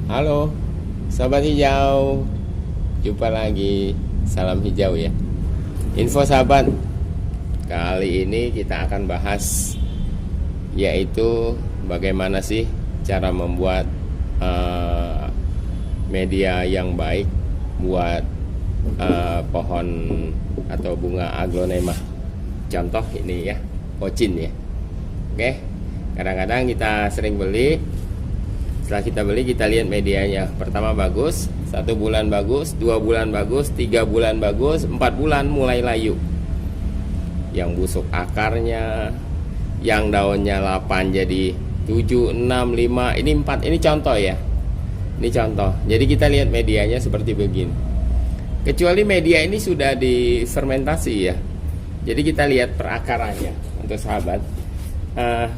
Halo, sahabat hijau. Jumpa lagi, salam hijau ya. Info sahabat, kali ini kita akan bahas yaitu bagaimana sih cara membuat media yang baik buat pohon atau bunga aglonema. Contoh ini ya, pocin ya. Oke, kadang-kadang kita sering beli. Setelah kita beli, kita lihat medianya. Pertama bagus, 1 bulan bagus, 2 bulan bagus, 3 bulan bagus, 4 bulan mulai layu. Yang busuk akarnya, yang daunnya 8 jadi 7, 6, 5. Ini 4, ini contoh ya. Ini contoh. Jadi kita lihat medianya seperti begini. Kecuali media ini sudah difermentasi ya. Jadi kita lihat perakarannya untuk sahabat.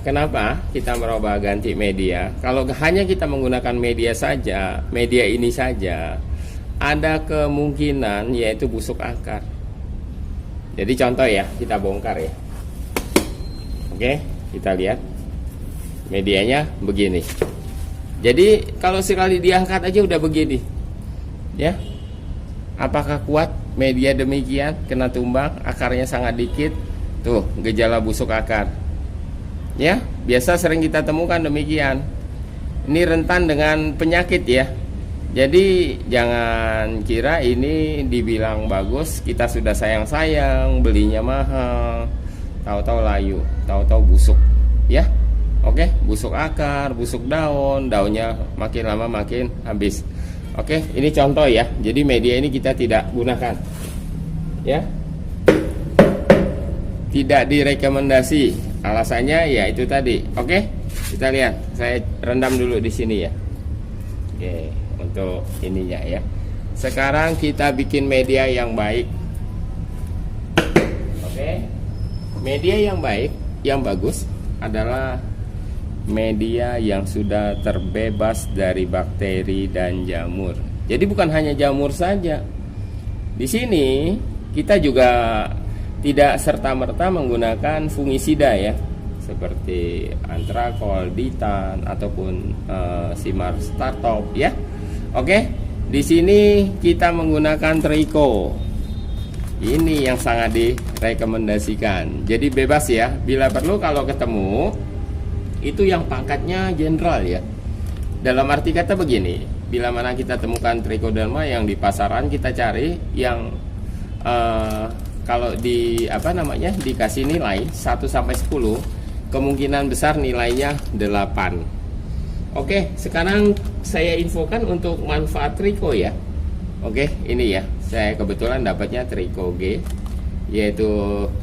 Kenapa kita merubah ganti media? Kalau hanya kita menggunakan media saja, media ini saja, ada kemungkinan yaitu busuk akar. Jadi contoh ya, kita bongkar ya. Oke, kita lihat medianya begini. Jadi kalau sekali diangkat aja udah begini, ya. Apakah kuat media demikian? Kena tumbang, akarnya sangat dikit. Tuh, gejala busuk akar. Ya, biasa sering kita temukan demikian. Ini rentan dengan penyakit ya. Jadi jangan kira ini dibilang bagus, kita sudah sayang-sayang, belinya mahal, tahu-tahu layu, tahu-tahu busuk. Ya. Oke, busuk akar, busuk daun, daunnya makin lama makin habis. Oke, ini contoh ya. Jadi media ini kita tidak gunakan. Ya. Tidak direkomendasi. Alasannya ya itu tadi. Oke, kita lihat. Saya rendam dulu di sini ya. Oke, untuk ininya ya. Sekarang kita bikin media yang baik. Oke. Media yang baik, yang bagus adalah media yang sudah terbebas dari bakteri dan jamur. Jadi bukan hanya jamur saja. Di sini kita juga tidak serta-merta menggunakan fungisida ya, seperti antrakol, ditan ataupun simar startop ya. Oke, di sini kita menggunakan triko. Ini yang sangat direkomendasikan. Jadi bebas ya, bila perlu kalau ketemu itu yang pangkatnya jenderal ya. Dalam arti kata begini, bila mana kita temukan trichoderma yang di pasaran, kita cari yang kalau dikasih nilai 1 sampai 10, kemungkinan besar nilainya 8. Oke, sekarang saya infokan untuk manfaat triko ya. Oke, ini ya. Saya kebetulan dapatnya triko G, yaitu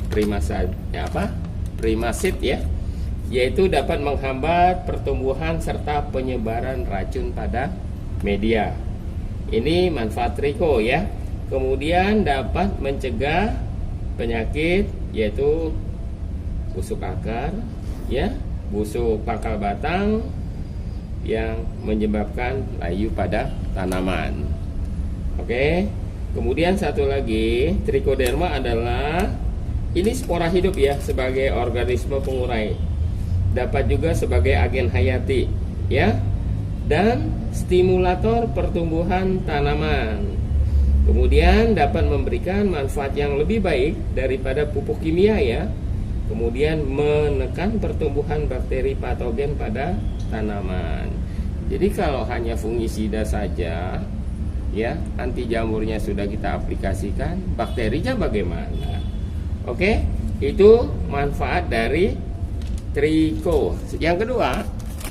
primasid ya. Yaitu dapat menghambat pertumbuhan serta penyebaran racun pada media. Ini manfaat triko ya. Kemudian dapat mencegah penyakit yaitu busuk akar ya, busuk pangkal batang yang menyebabkan layu pada tanaman. Oke. Kemudian satu lagi, trichoderma adalah ini spora hidup ya, sebagai organisme pengurai. Dapat juga sebagai agen hayati ya, dan stimulator pertumbuhan tanaman. Kemudian dapat memberikan manfaat yang lebih baik daripada pupuk kimia ya. Kemudian menekan pertumbuhan bakteri patogen pada tanaman. Jadi kalau hanya fungisida saja ya, anti jamurnya sudah kita aplikasikan, bakterinya bagaimana? Oke, itu manfaat dari triko. Yang kedua,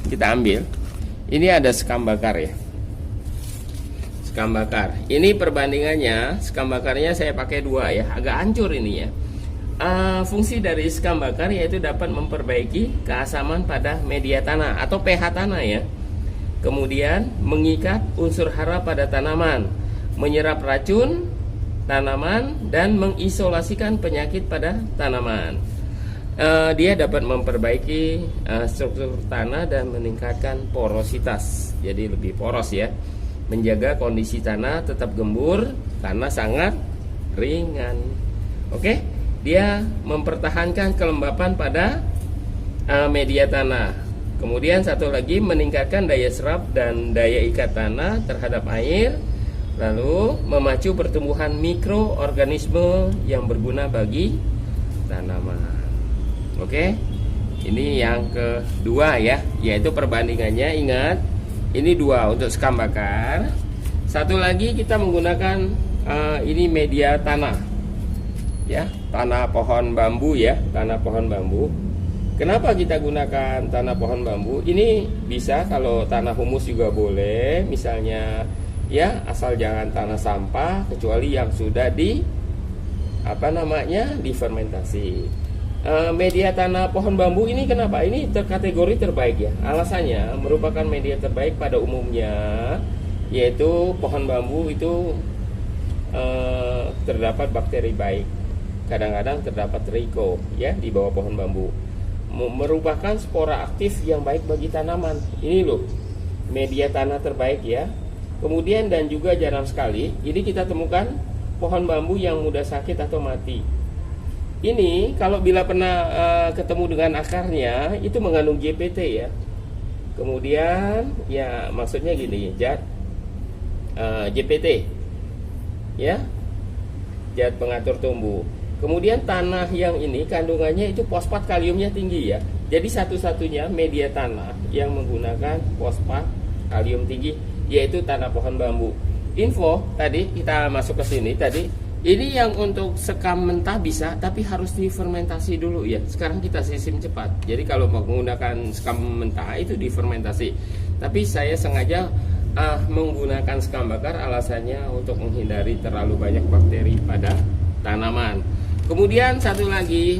kita ambil. Ini ada sekam bakar ya. Sekam bakar. Ini perbandingannya, sekam bakarnya saya pakai 2 ya, agak hancur ini ya. Fungsi dari sekam bakar yaitu dapat memperbaiki keasaman pada media tanah atau pH tanah ya. Kemudian mengikat unsur hara pada tanaman, menyerap racun tanaman dan mengisolasikan penyakit pada tanaman. Dia dapat memperbaiki struktur tanah dan meningkatkan porositas, jadi lebih poros ya. Menjaga kondisi tanah tetap gembur, tanah sangat ringan. Oke, dia mempertahankan kelembapan pada media tanah. Kemudian satu lagi, meningkatkan daya serap dan daya ikat tanah terhadap air, lalu memacu pertumbuhan mikroorganisme yang berguna bagi tanaman. Oke, ini yang kedua ya, yaitu perbandingannya. Ingat, ini 2 untuk sekam bakar. Satu lagi kita menggunakan ini media tanah, ya, tanah pohon bambu ya, tanah pohon bambu. Kenapa kita gunakan tanah pohon bambu? Ini bisa kalau tanah humus juga boleh, misalnya ya, asal jangan tanah sampah, kecuali yang sudah difermentasi. Media tanah pohon bambu ini kenapa? Ini terkategori terbaik ya. Alasannya merupakan media terbaik pada umumnya, yaitu pohon bambu itu terdapat bakteri baik. Kadang-kadang terdapat tricho ya di bawah pohon bambu. Merupakan spora aktif yang baik bagi tanaman. Ini loh, media tanah terbaik ya. Kemudian dan juga jarang sekali ini kita temukan pohon bambu yang mudah sakit atau mati. Ini kalau bila pernah ketemu dengan akarnya, itu mengandung JPT ya. Kemudian ya, maksudnya gini, JPT ya, zat pengatur tumbuh. Kemudian tanah yang ini kandungannya itu fosfat kaliumnya tinggi ya. Jadi satu-satunya media tanah yang menggunakan fosfat kalium tinggi yaitu tanah pohon bambu. Info tadi kita masuk ke sini tadi, ini yang untuk sekam mentah bisa, tapi harus difermentasi dulu ya. Sekarang kita sistem cepat. Jadi kalau menggunakan sekam mentah itu difermentasi. Tapi saya sengaja menggunakan sekam bakar, alasannya untuk menghindari terlalu banyak bakteri pada tanaman. Kemudian satu lagi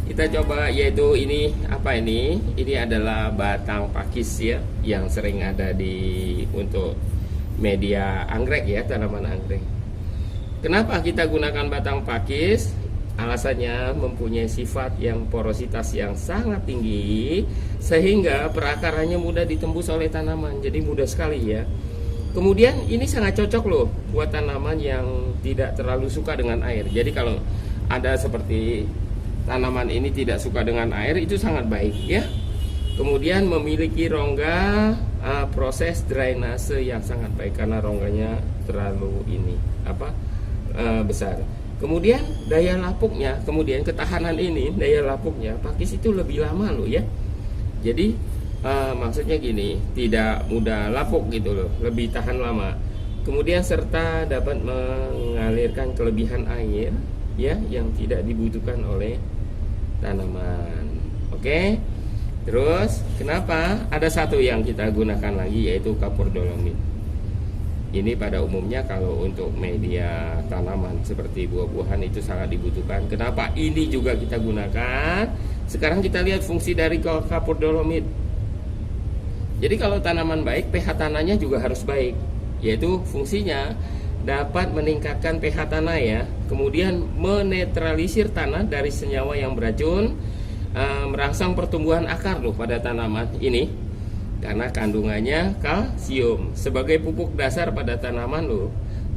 kita coba, yaitu ini apa ini? Ini adalah batang pakis ya, yang sering ada untuk media anggrek ya, tanaman anggrek. Kenapa kita gunakan batang pakis? Alasannya mempunyai sifat yang porositas yang sangat tinggi, sehingga perakarannya mudah ditembus oleh tanaman. Jadi mudah sekali ya. Kemudian ini sangat cocok loh buat tanaman yang tidak terlalu suka dengan air. Jadi kalau ada seperti tanaman ini tidak suka dengan air, itu sangat baik ya. Kemudian memiliki rongga proses drainase yang sangat baik, karena rongganya terlalu besar. Kemudian daya lapuknya, kemudian ketahanan ini, daya lapuknya pakis itu lebih lama loh ya. Jadi maksudnya gini, tidak mudah lapuk gitu loh, lebih tahan lama. Kemudian serta dapat mengalirkan kelebihan air ya, yang tidak dibutuhkan oleh tanaman. Oke. Terus kenapa? Ada satu yang kita gunakan lagi, yaitu kapur dolomit. Ini pada umumnya kalau untuk media tanaman seperti buah-buahan itu sangat dibutuhkan. Kenapa ini juga kita gunakan? Sekarang kita lihat fungsi dari kapur dolomit. Jadi kalau tanaman baik, pH tanahnya juga harus baik, yaitu fungsinya dapat meningkatkan pH tanah ya. Kemudian menetralisir tanah dari senyawa yang beracun, merangsang pertumbuhan akar loh pada tanaman ini, karena kandungannya kalsium. Sebagai pupuk dasar pada tanaman loh,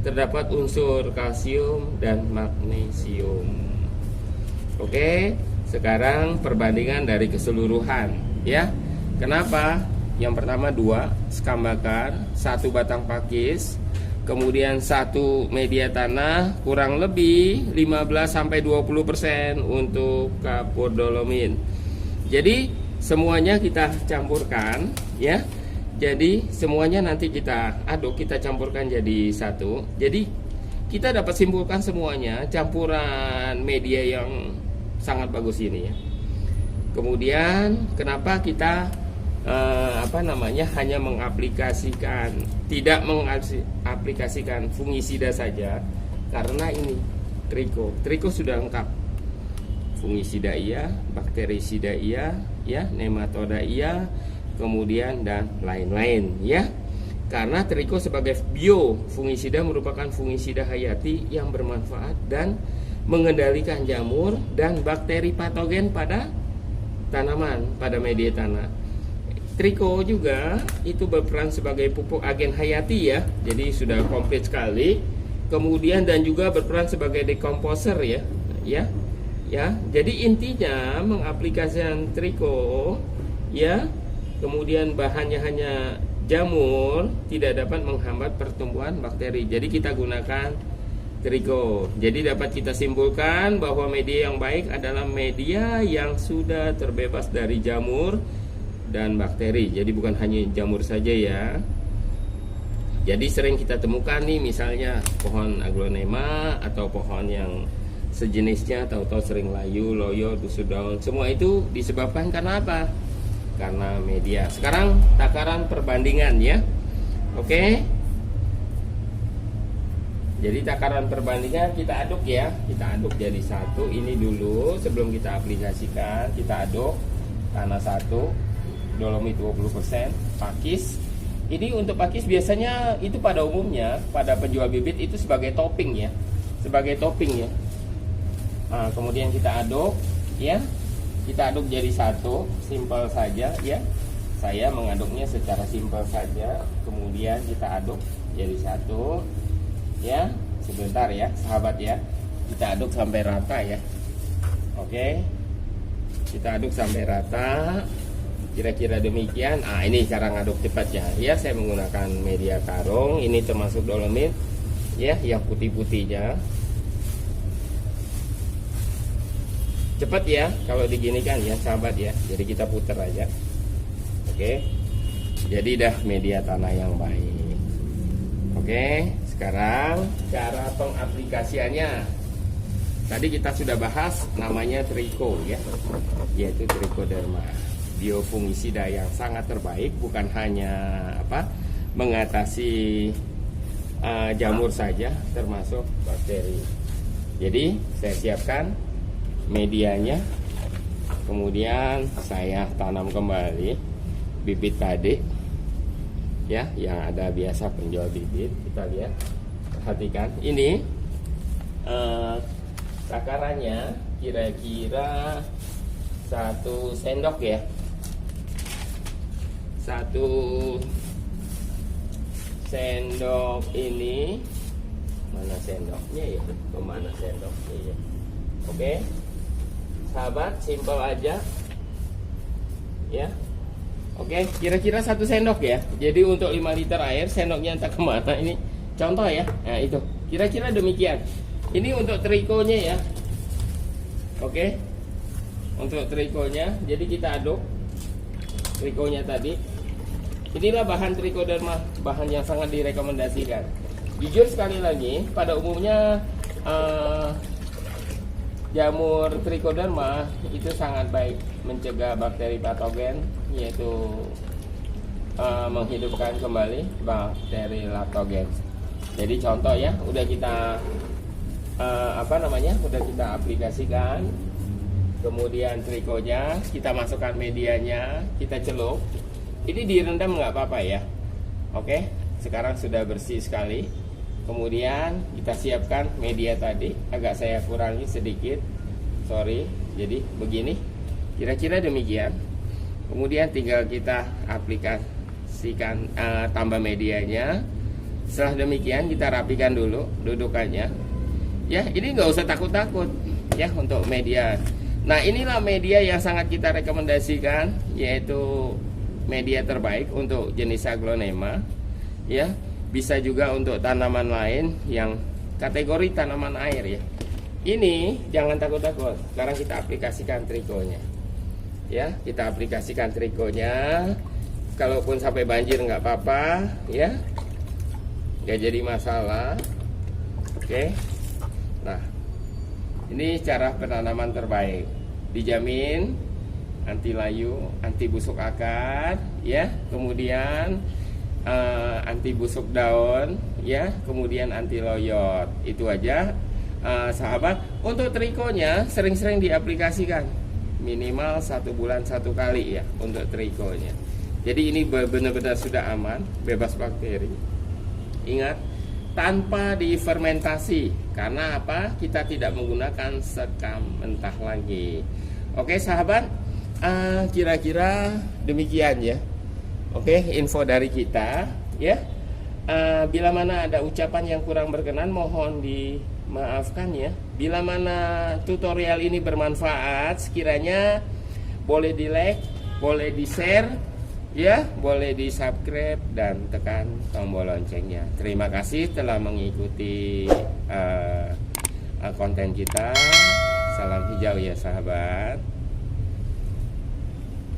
terdapat unsur kalsium dan magnesium. Oke, sekarang perbandingan dari keseluruhan ya. Kenapa? Yang pertama 2 sekam bakar, 1 batang pakis, kemudian 1 media tanah, kurang lebih 15-20% untuk kapur dolomit. Jadi semuanya kita campurkan ya. Jadi semuanya nanti kita aduk, kita campurkan jadi satu. Jadi kita dapat simpulkan semuanya campuran media yang sangat bagus ini ya. Kemudian kenapa kita hanya mengaplikasikan, tidak mengaplikasikan fungisida saja? Karena ini tricho sudah lengkap, fungisida iya, bakterisida iya, ya, nematoda iya, kemudian dan lain-lain ya. Karena tricho sebagai biofungisida merupakan fungisida hayati yang bermanfaat dan mengendalikan jamur dan bakteri patogen pada tanaman, pada media tanah. Tricho juga itu berperan sebagai pupuk agen hayati ya, jadi sudah komplit sekali. Kemudian dan juga berperan sebagai decomposer ya. Jadi intinya mengaplikasikan tricho ya, kemudian bahannya hanya jamur, tidak dapat menghambat pertumbuhan bakteri. Jadi kita gunakan triko. Jadi dapat kita simpulkan bahwa media yang baik adalah media yang sudah terbebas dari jamur dan bakteri. Jadi bukan hanya jamur saja ya. Jadi sering kita temukan nih misalnya pohon aglonema atau pohon yang sejenisnya, tahu-tahu sering layu, loyo, tusuk daun. Semua itu disebabkan karena apa? Karena media. Sekarang takaran perbandingan ya. Oke. Jadi takaran perbandingan kita aduk ya. Kita aduk jadi satu. Ini dulu sebelum kita aplikasikan, kita aduk tanah 1, dolomit 20%, pakis. Ini untuk pakis biasanya itu pada umumnya pada penjual bibit itu sebagai topping ya. Sebagai topping ya. Nah, kemudian kita aduk ya. Kita aduk jadi satu, simpel saja ya. Saya mengaduknya secara simpel saja. Kemudian kita aduk jadi satu ya. Sebentar ya sahabat ya. Kita aduk sampai rata ya. Oke. Kita aduk sampai rata. Kira-kira demikian. Ah, ini cara ngaduk cepat ya. Ya, saya menggunakan media karung. Ini termasuk dolomit ya, yang putih-putihnya. Cepat ya kalau diginikan ya sahabat ya. Jadi kita putar aja. Oke. Jadi dah media tanah yang baik. Oke. Sekarang cara pengaplikasiannya. Tadi kita sudah bahas namanya triko ya. Yaitu trichoderma, biofungisida yang sangat terbaik. Bukan hanya mengatasi jamur saja, termasuk bakteri. Jadi saya siapkan medianya, kemudian saya tanam kembali bibit tadi ya, yang ada biasa penjual bibit. Kita lihat, perhatikan ini takarannya kira-kira 1 sendok ya, 1 sendok ini. Mana sendoknya ya, kemana sendoknya ya. Oke sahabat, simpel aja ya. Oke, kira-kira 1 sendok ya. Jadi untuk 5 liter air, sendoknya entah kemana ini. Contoh ya, nah itu kira-kira demikian. Ini untuk trikonya ya. Oke, untuk trikonya. Jadi kita aduk trikonya tadi. Inilah bahan trichoderma, bahan yang sangat direkomendasikan. Jujur sekali lagi, pada umumnya jamur trichoderma itu sangat baik mencegah bakteri patogen, yaitu menghidupkan kembali bakteri lactogen. Jadi contoh ya, udah kita udah kita aplikasikan. Kemudian trikonya kita masukkan medianya, kita celup. Ini direndam nggak apa-apa ya. Oke, sekarang sudah bersih sekali. Kemudian kita siapkan media tadi, agak saya kurangi sedikit, sorry. Jadi begini, kira-kira demikian. Kemudian tinggal kita aplikasikan, tambah medianya. Setelah demikian kita rapikan dulu dudukannya. Ya, ini nggak usah takut-takut ya untuk media. Nah, inilah media yang sangat kita rekomendasikan, yaitu media terbaik untuk jenis aglonema ya. Bisa juga untuk tanaman lain yang kategori tanaman air ya. Ini jangan takut-takut. Sekarang kita aplikasikan trikonya. Ya, kita aplikasikan trikonya. Kalaupun sampai banjir nggak apa-apa ya. Nggak jadi masalah. Oke. Nah, ini cara penanaman terbaik. Dijamin anti layu, anti busuk akar ya. Kemudian anti busuk daun ya, kemudian anti loyot. Itu aja sahabat. Untuk trikonya sering-sering diaplikasikan, minimal 1 bulan 1 kali ya untuk trikonya. Jadi ini benar-benar sudah aman, bebas bakteri. Ingat, tanpa difermentasi. Karena apa? Kita tidak menggunakan sekam mentah lagi. Oke sahabat, kira-kira demikian ya. Oke, info dari kita ya. Bila mana ada ucapan yang kurang berkenan, mohon dimaafkan ya. Bila mana tutorial ini bermanfaat, sekiranya boleh di like, boleh di share Ya, boleh di subscribe dan tekan tombol loncengnya. Terima kasih telah mengikuti konten kita. Salam hijau ya sahabat.